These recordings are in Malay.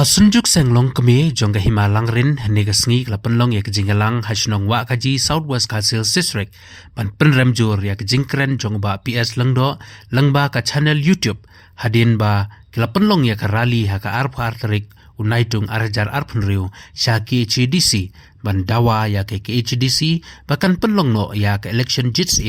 Sunjuk senglong kemi jongga himalang rin negasngi klapenlong ya kejinggalang hasnong wa kaji Southwest Kasil District pan penremjur ya kejingkren jongba PS lengdo lengba ka channel YouTube hadin ba klapenlong ya karali ha ka arp arterik unaitung arjar arpenriu syaki HDC ban dawa ya ke HDC bahkan penlong no ya ke election jits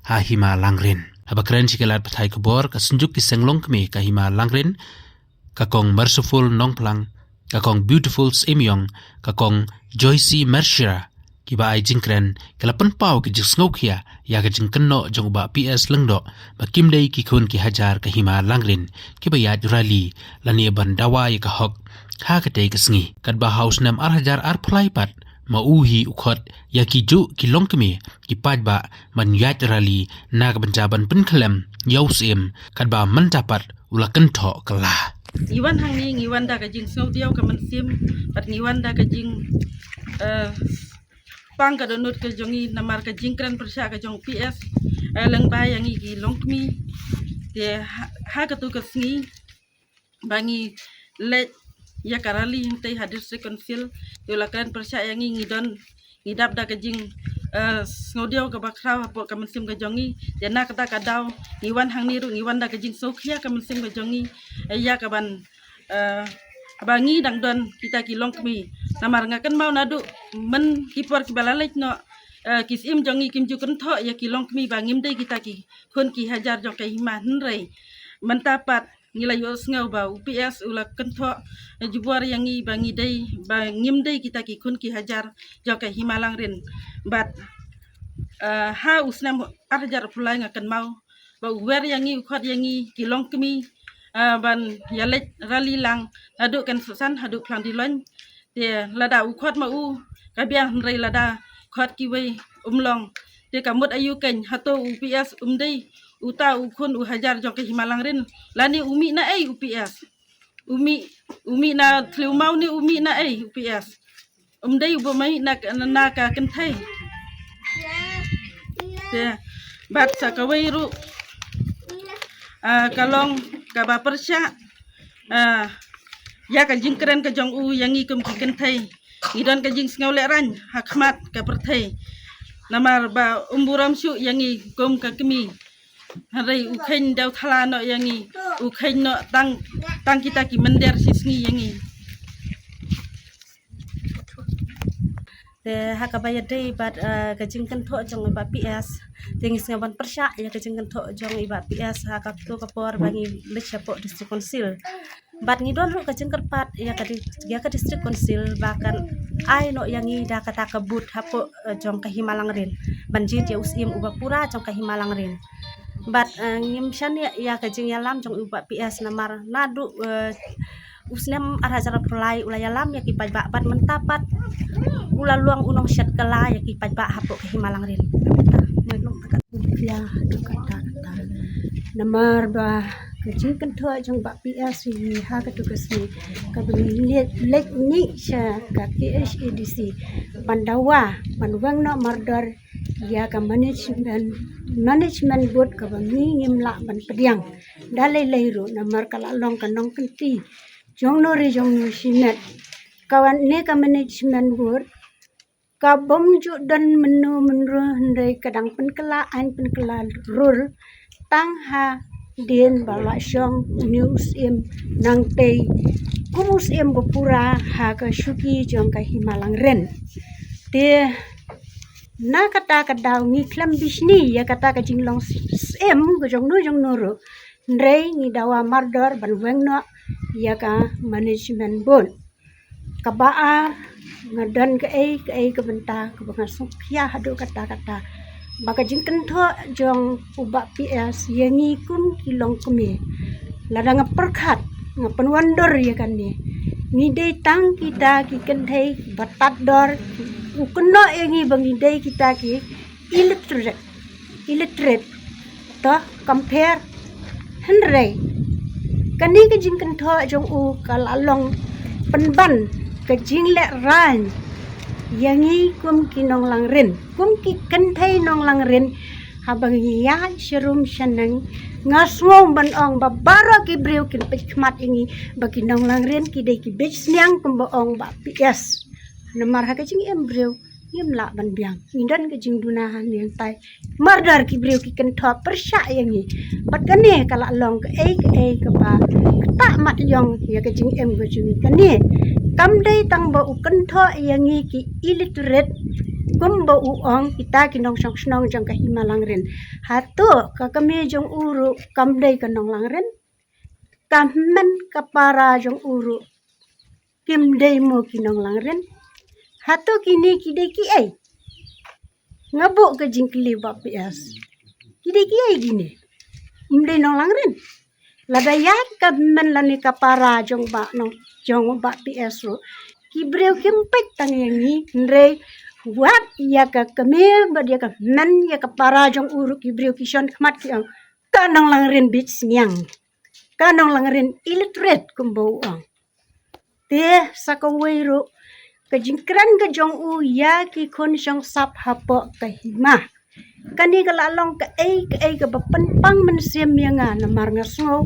ha himalang rin habakren sikelat pathai kebor ka sunjuk ki senglong kemi ka himalang rin kakong Merciful Nongplang, kakong Beautiful Simyong, kakong Joycey Mershira, kiba ay jingkren, kalapan pao ki jingsngokya, ya ka jingkeno jong ba PS lengdo, bakimday ki kun ki hajar kahima langrin, kiba ya jurali, lani bandawa ya kahok, ha katay kasngi, kadba house nam arhajar arplaypat, mauhi ukot, ya ki ju ki longkemi, ki padba, man ya jurali, na kabanjaban penkelem, yausim, kadba mendapat, ulakan to kelah. Ngiwan hang ni ngiwan da kajing snow diaw ka mansim pat ngiwan da kajing pang ka donut ka jongi namar ka jingkran persya ka jong PS lang bayang gi longkmi de ha ka tu ka sngi bangi le ya karali te hadir se konsil yola kran persya yang ngidon ngidap da kajing snow diaw ka bakra po ka mansim ka jongi de na kata ka daw ngiwan hang ni ru ngiwan da kajing sokhia ka mansim ka jongi ya kaban abangi dangdon kita kilong kami namar ngakan mau nadu men kipor kibalalek no kisim jongi kim jukun tho ya kilong kami bangim dei kita ki kon ki hajar jong kai himan rei mentapat ngilai yo ngau ba UPS ula kentho jubuar yang ngi bangi dei bangim dei kita ki kon ki hajar jong kai himalang rin bat ha usnam arjar pulai ngakan mau ba wer yang ngi khot yang ngi kilong kami ban yalek rali lang aduk kan susan haduk plang dilon de lada ukot ma u kabiang rei lada khot kiwei umlong de kamut ayu ken hato UPS dei uta ukun hajar jong ke himalang rin lani umi na UPS umi na tliu mau ni umi na UPS dei ubamai na ka kenthai de bat sakawei ru kalong kaba persya ya ka jingkren ka jong u yang ikum ki kenthai ngidon ka jing sngaule ran hakmat ka perthai namar ba umburam syu yang ikum ka kemi hari ukhen daw thala no yang ukhen no tang kita ki mender sisngi yang de hakabaya dei bat kajingkan tho jong ba PS tingis ngaban persya ya kajingkan tho jong iba PS hakap tu kapor bangi lechapo district council bat ngidon ru kajingkan pat ya ka district council bahkan ai no yangi da kata kebut hapo jong ka himalang rin banjit ya usim uba pura jong ka himalang rin bat ngimshan ya kajing yalam jong uba PS namar nadu usnem arhajar pulai ulayalam ya kipai bat mentapat ula luang unong syat kala ya kipai ba hapo ke himalang rin ya kata namar ba kajing kentho jong ba PS ha ka tugas ni ka lek ni sya ka HDC pandawa panwang no mardar ya ka management board ka bangi ngimla ban pediang dalai leiru namar kala long kanong kenti jong no sinet kawan ne ka management board ka bomju dan menu ndai kadang penkela rul tang ha din bala syong news nang tei kumus bopura ha ka syuki jong ka himalang ren de na kata daw ngi klam bisni ya kata ka jinglong go jong no ro ndai ngi dawa mardor ban wengno ya ka management board kabaa ngadan ke benta ke bangasuk ya hadu kata baka jingken tho jong ubak PS yangi kun kilong kemi lada ngaperkhat ngapen wandor ya kan ni ngidei tang kita ki kenthei batat dor ukeno yangi bangidei kita ki illiterate to compare henrei kani ke jingken tho jong u kalalong penban ke jingle ran yangi kum kinong langrin kum ki kenthai nong langrin habang ya serum sanang ngasngong ban ong babara ki breu kin pechmat ingi bagi nong langren ki dei ki bech sniang kumbo ong ba PS namar ha kajing embreu yem la ban biang indan kajing dunahan yang tai mardar ki breu ki kan thop persya yangi pat kane kala long ke ke ba ta mat yong ya kajing em kajing kane kam dei tang ba u kan tho yangi ki illiterate kumbo uong kita kinong song snong jang ka himalangren hatu ka kami jong uru kam dei kanong langren kamen kapara jong uru kim dei mo kinong langren hatu kini kidei ki ai ngabuk ke jingkli ba PS kidei ki ai gini imdei nong langren ladayan kamen lani kapara jong ba nong jong ba PS ro ki breu kimpek tang yangi ndrei wat ya ka kemil ba dia ka men ya ka para jong uru ki breu ki shon khmat ki ang kanong langren bich nyang kanong langren illiterate kumbo ang te sakawero ka jingkran ka jong u ya ki kon shong sap hapo ka hima kani ka lalong ka ai ka bapan pang men sem yanga na mar ngasngo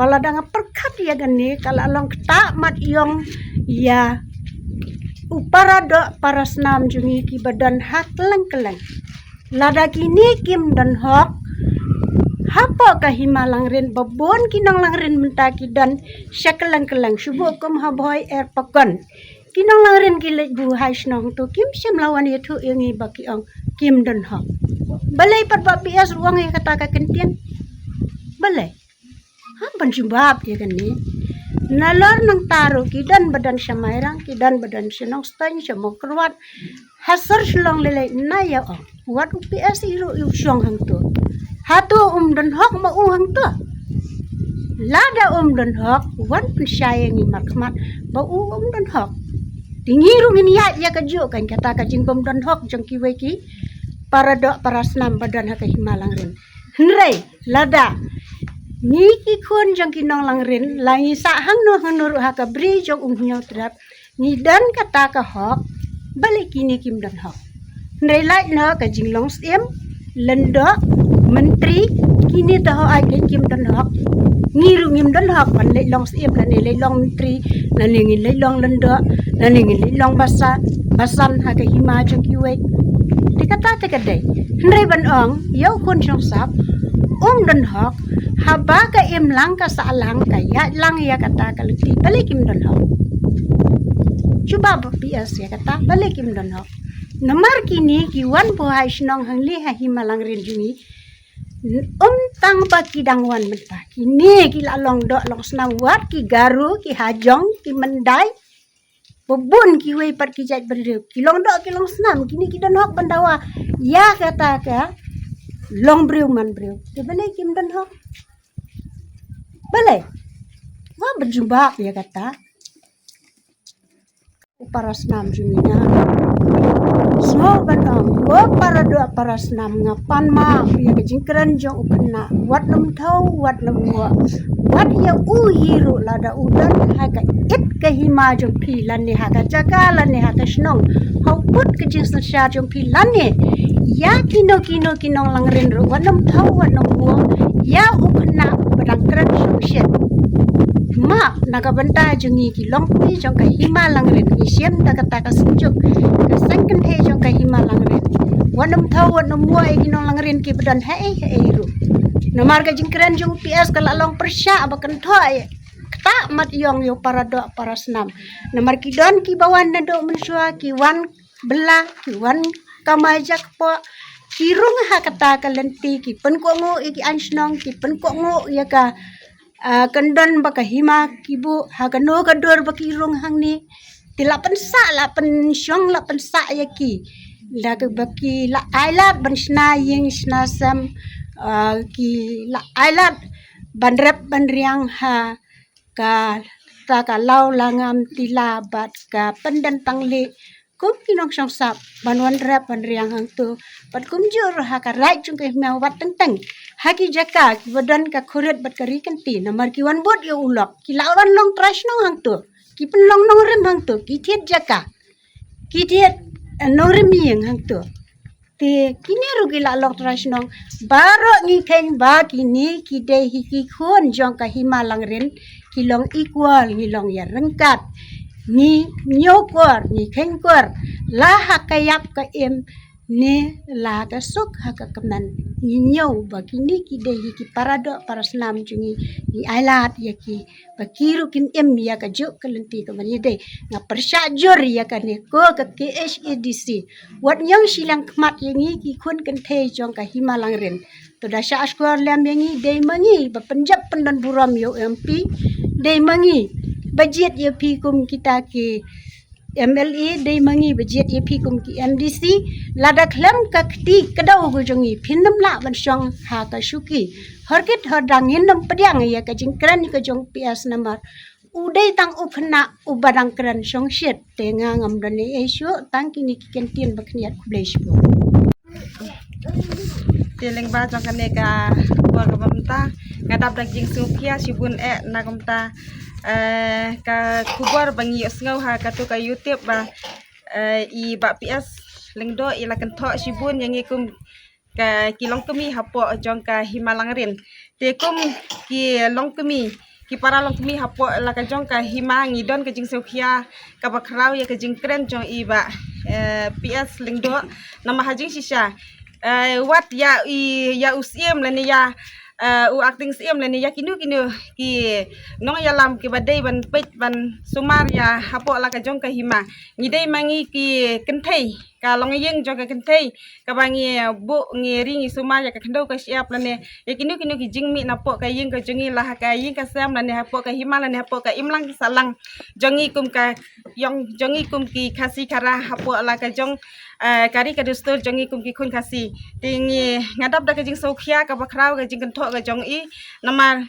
baladang perkat ya gani ka lalong ta mat yong ya upara do para senam jungi ki badan hak keleng lada kini kim dan hok hapa ka himalang rin babon kinang lang rin mentaki dan syakelang kelang subuh kum haboy pakon kinang lang rin gilet buhay snong to kim syam lawan itu yangi baki ang kim dan hok balay pat ba PS ruang ya kata ka kentian balay hampan jumbab ya kan ni nalor nang taro kidan badan syamairang kidan badan sinong stany syamong kerwat hasar selong lele naya oh wat UPS iru yu syong hang tu hatu dan hok ma hang tu lada dan hok wan pensaya ngi makmat ba dan hok tingiru ngin ya kaju kan kata kajing dan hok jong kiweki para dok para senam badan hak himalang rin hnrei lada ni ki khun jong kinong lang rin langi sa hang no ha ka bri jong nyaw trap ni dan kata ka hok balik kini kim dan hok nei lai no ka jinglong siem lendo menteri kini tahu ai ke kim dan hok ngiru ngim dan hok pan lai long siem la nei lai long menteri la nei ngi lai long lendo la nei ngi lai long basan ha ka hima jong kiwe dikata te kadai nei ban ong yau khun jong sap dan hok haba ka im lang ka sa lang ka ya lang ya kata ka liti balik kim dan hok coba PS ya kata balik kim dan hok namar kini kiwan buhay snong hangli ha himalang rin jungi tang ba kidang wan menta kini kila long do long snang wat ki garu ki hajong ki mendai bebun ki wei pat ki jat berdeu ki long do ki long snam kini ki dan hok bandawa ya kata ka long breu man breu te balik kim dan hok balik wah berjumpa ya kata para senam juminya so banong go para do para senam ngapan ma ya kejingkran jong upna wat nam thau wat nam wat ya u hiru lada udan ha ka it ka hima jong phi lan ne ha ka jaka lan ne ha ka snong hau put kejing sya jong phi lan ne ya kino kinong lang rin ro wat nam thau wat nam ya upna badang kran sosien ma nagabanta jungi ki longpui jong ka hima langren ki siem da kata ka sunjuk ka sangken he jong ka hima langren wanam thau wanam wa e kinong langren ki badan he ru namar ka jingkran jong PS kala long persya abakan thoi ta mat yong yo para do para senam namar ki don ki bawan na do mensua ki wan bela ki wan kamajak po kirung ha kata ka lenti ki pen ko ngo ki ansnong ki pen ko ngo ya ka kendon baka hima kibu hagano kador baki rong hang ni tila pensa la pensyong la pensa yaki la baki la ailat ban sna yeng sna sam ki la ailat ban rep ban riang ha ka ta ka lau langam tila bat ka pendan tangli kum kinong song sap ban wan rep ban riang hang tu pat kum jur ha ka right chung ke mau wat teng haki jaka ki badan ka khuret bat kari kanti namar ki wan bot yo ulok ki lawan long trash nong hang tu ki pen long nong rem hang tu ki thiet jaka ki thiet nong rem yeng hang tu Ti kini rugi la lok tras nong baro ni keng ba kini kidei hiki khun jong ka himalang rin kilong equal ngilong ya rengkat ni nyokor ni kengkor la hakayap ka em ni la ka suk hakakeman ni nyow ba kini kidei hiki parado parasnam jungi ni ailat ya ki bakiru kin em ya ka juk kelenti ka mani dei nga persyajur ya ka ni ko ka KHADC wat nyang silang kmat yangi ki khun kan the jong ka himalang ren to da sya askor lam yangi dei mangi ba penjap pendan buram yo MP dei mangi budget ya pi kum kita ki MLA dei mangi budget ya pi kum ki MDC lada klam ka kti kadau go jongi phinam la ban syong ha ka syuki horkit hodang indam pediang ya ka jingkran ka jong PS number udai tang ukhna ubadang kran syong syet tenga ngam dane esyo tang kini kentien bakniat kublesh bo Tiling ba jong kane ka buat ka pamta ngadap daging sukia sibun na kamta ka kubar bangi osngau ha ka tu ka YouTube ba I ba PS lengdo ila kan tho sibun yang ikum ka kilong kemi hapo jong ka himalang rin te kum ki long kemi ki para long kemi hapo la ka jong ka himangi don ka jing sukia ka bakrau ya ka jing kren jong I ba PS lengdo nama hajing sisa wat ya ya usiem la ni ya u acting siem la ni ya kinu ki nong ya lam ki badai ban pet ban sumar ya hapo la ka jong ka hima ngidai mangi ki kenthei ka long yeng jong ka kenthei ka bangi bu ngi ringi sumar ya ka kendo ka siap la ne ya kinu ki jingmi na po ka yeng ka jongi la ka yeng ka sam la ne hapo ka hima la ne hapo ka imlang salang jongi kum ka yong jongi kum ki khasi kara hapo la ka jong kari ka dustur jongi kum ki khun khasi tingi ngadap da ka jing sokhia ka bakrau ka jing kentho ka jong I namar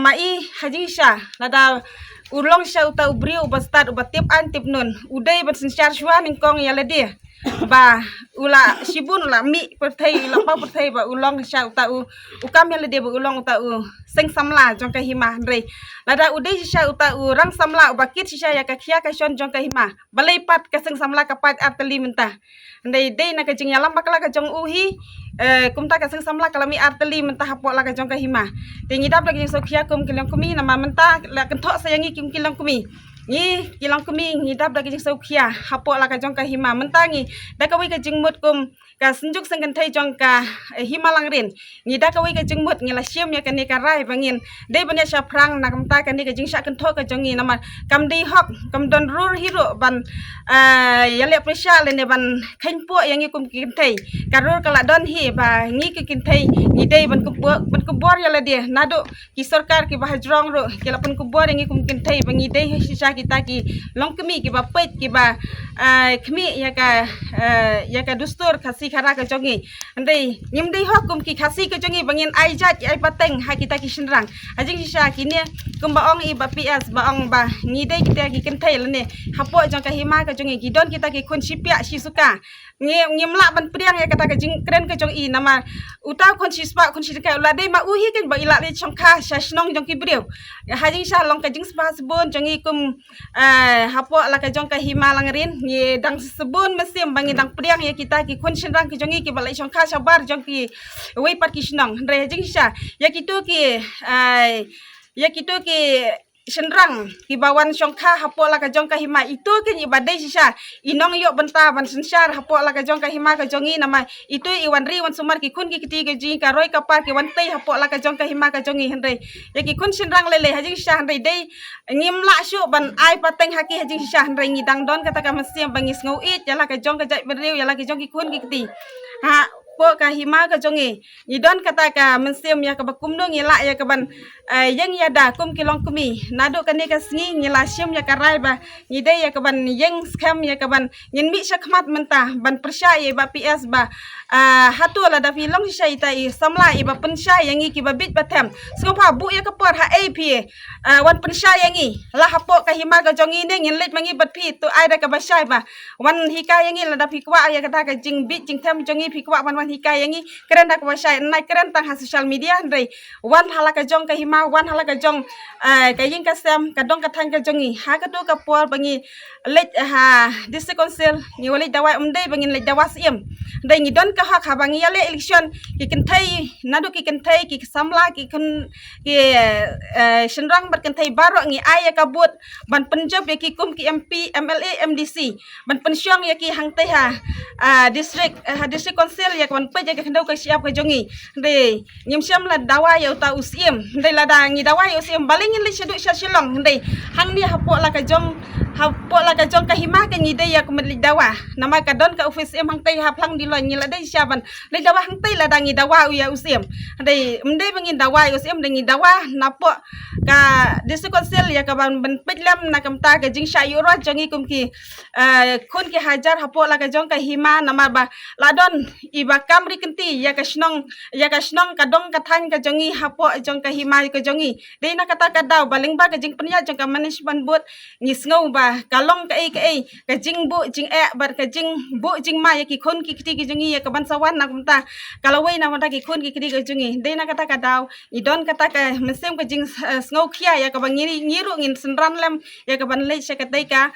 mai hajing sha lada ulong sha uta ubri ubastat ubatip antip nun udai ban sinsyar shwa ningkong ya ladi ba ula sibun ula mi perthai ula pa perthai ba ulong sha uta ukam ya ladi ba ulong uta seng samla jong ka hima rei lada udai sha uta rang samla ubakit sha ya ka khia ka shon jong ka hima balai pat ka seng samla ka pat arteli mentah ndai dei na ka jing yalam bakla ka jong uhi kumta ka seng samla kalami arteli mentah hapo la ka jong ka hima tingi dap lagi sokhia kum kilang kumi nama mentah la kenthok sayangi kum kilang kumi ni kilang kumi ngidap lagi sokhia hapo la ka jong ka hima mentah ngi da ka wi ka jing mut kum ka senjuk seng kan thai jong ka himalang rin ngida ka wi ka jing mut ngila siam ya kan ni ka rai bangin dei banya sha prang na kamta kan ni ka jing sha kan thok ka jong ni nama kam dei hok kam don rur hero ban ya le presha le ne ban khain po yang kum kin thai karur kala don hi ba ngi ki kin thai ngi dei ban kubor ya le dia nado ki sarkar ki bahajrong ro ki la pun kubor yang kum kin thai bangi dei sha kita ki long kemi ki ba pet ki ba khmi ya ka dustur khasi khara ka jongi andai nim dei hokum ki khasi ka jongi bangin ai jat ai pateng ha kita ki shinrang ajing sha ki ne kum ba ong I ba PS ba ong ba ngi dei kita ki kin thai le ne hapo jong ka hima ka jongi ki don kita ki kun sipia si suka ngimla ban priang ya kata ka jing kren ka jong I nama uta kon sispa kon sika la dei ma uhi kan ba ila le chongkha shashnong jong ki briu hajing sha long ka jing spa sebun jong I kum hapo la ka jong ka hima langrin ni dang sebun mesim bangi dang priang ya kita ki kun shinrang ki jong I ki ba le chongkha sabar jong ki wei pat ki shnong re hajing sha ya kitu ki senrang ki bawan syongkha hapo la ka jong ka hima itu ke ni badai sisa inong yo benta ban sensyar hapo la ka jong ka hima ka jongi nama itu iwan ri wan sumar ki kun ki kiti ke jing ka roi ka par ki wan tei hapo la ka jong ka hima ka jongi hendai ya ki kun senrang lele hajing sisa hendai dei ngimla syu ban ai pateng haki hajing sisa hendai ngidang don kata ka mesiam bangis ngau it ya la ka jong ka jai beriu ya la ki jong ki kun ki kiti ha po ka hima ka jongi idon kata ka mensiam ya ka bakumno ngila ya ka ban yang ya da kum kilong kumi nado ka ni ka sngi ngila siam ya ka rai ba ngide ya ka ban yang scam ya ka ban ngin mi syakmat mentah ban persya ya ba PS ba hatu la da filong syai ta I samla I ba pensya yang I ki ba bit batem skopa bu ya ka por ha AP wan pensya yang I la hapo ka hima ka jongi ne ngin lit mangi bat pi tu ai da ka ba syai ba wan hika yang I la da fikwa ya kata ka jing bit jing tem jongi fikwa ban wan hika yangi keren dak wasai nai keren tang ha social media ndai wan hala ka jong ka hima wan hala ka jong ka yin ka sem ka dong ka thang ka jongi ha ka tu ka por bangi lej ha district council ni wali dawai umdai bangin lej dawas iem ndai ni don ka hak ha bangi yale election ki kentai nadu ki kentai ki samla ki kun ki shenrang ber kentai baro ngi ai ka but ban penjob ya ki kum ki MP MLA MDC ban pensyong ya ki hang teh ha district council ya kan pe ya ka kendau ka siap ka jongi ndai nyem syam la dawa ya uta usiem ndai la da ngi dawa ya usiem balingin li syaduk syalong ndai hang ni hapok la ka jong ka hima ka ngi dai ya ka medli dawa nama ka don ka office em hang teh ha plang di lo ngi la dai syaban le dawa hang teh la da ngi dawa ya usiem ndai mdai bangin dawa ya usiem ngi dawa napok ka district council ya ka ban pejlam na kamta ka jing syayuro jongi kum ki kun ki hajar hapok la ka jong ka hima nama ba ladon iba kamri kenti ya ka snong ka dong ka thang ka jongi hapok jong ka hima ka jongi dei na kata ka daw baling ba ka jing penya jong ka management board ngis ngau ba kalong ka ka jing bu jing bar ka jing bu jing ma ya ki kun ki kiti ki jongi ya ka ban sawan na kamta kalawai na mata ki kun ki kiti ka jongi dei na kata ka daw idon kata ka mesem ka jing ngau khia ya ka bang ngiru ngin senran lem ya ka ban le sya ka dei ka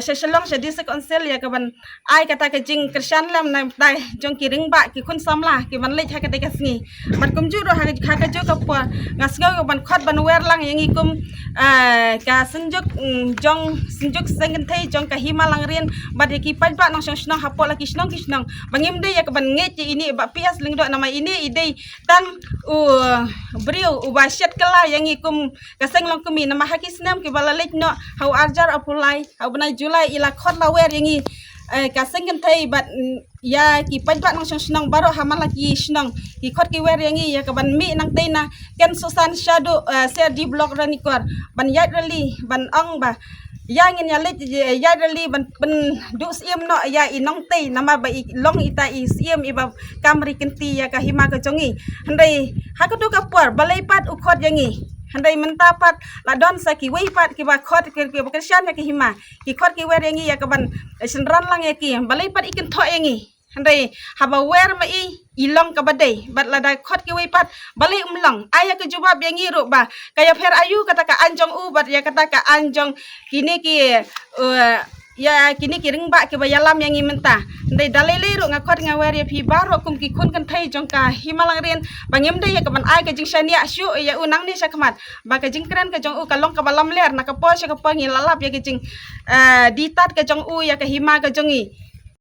shalong sya district council ya ka ban ai kata ka jing krisyan lam na dai jong ki ring ba ki kun samla ki ban le ha ka dei ka sngi ban kum ju ro ha ka jo ka po ngas ngau ban khot ban wer lang yang ikum ka senjuk senjuk sengen thei jong ka himalang rien bad ya ki paj ba nang snong hapo la ki snong bangim de ya ka ban nge ci ini ba pias ling do nama ini idei tang brio u ba syat kala yang ikum ka seng long kumi nama hakis nam ki bala lek no hau arjar apulai benai Julai ila khot la wer yangi ka sengen thai bat ya ki paj ba nang snong baro hamal lagi snong ki khot ki wer yangi ya ka ban mi nang teina ken susan shadow share di blog rani kor ban yat rally ban ong ba yang in ya let ya rally ban du siem no ya inong te nama ba long ita siem iba kamri kenti ya ka hima ka jongi handai hakatu ka por balai pat u khot yangi handai mentapat ladon sa ki wei pat ki ba khot ki bakasyan ya ki hima ki khot ki wer yangi ya ka ban senran lang ya ki balai pat ikin tho yangi handai haba wer ma ilong ka badai bat lada khot ki wei pat balai umlang aya ke jubab yangi ro ba kaya fer ayu kata ka anjong u bat ya kata ka anjong kini ki ya kini ki ring ba ki ba yalam yangi menta ndai dalai leru ngakot ngawer ya pi baro kum ki kun kan thai jong ka himalang rien bangem de ya ka ban ai ka jing shania shu ya unang ni sakmat ba ka jing kren ka jong u ka long ka balam ler na ka po sya ka po ngi lalap ya ka jing ditat ka jong u ya ka hima ka jongi